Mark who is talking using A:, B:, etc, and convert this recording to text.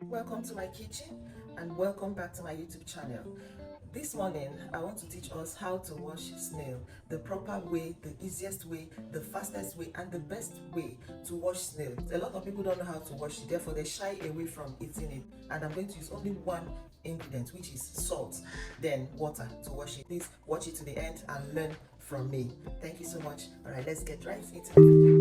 A: Welcome to my kitchen and welcome back to my YouTube channel. This morning I want to teach us how to wash snail, the proper way, the easiest way, the fastest way and the best way to wash snail. A lot of people don't know how to wash it, therefore they shy away from eating it, and I'm going to use only one ingredient, which is salt, then water to wash it. Please watch it to the end and learn from me. Thank you so much. All right, let's get right into it.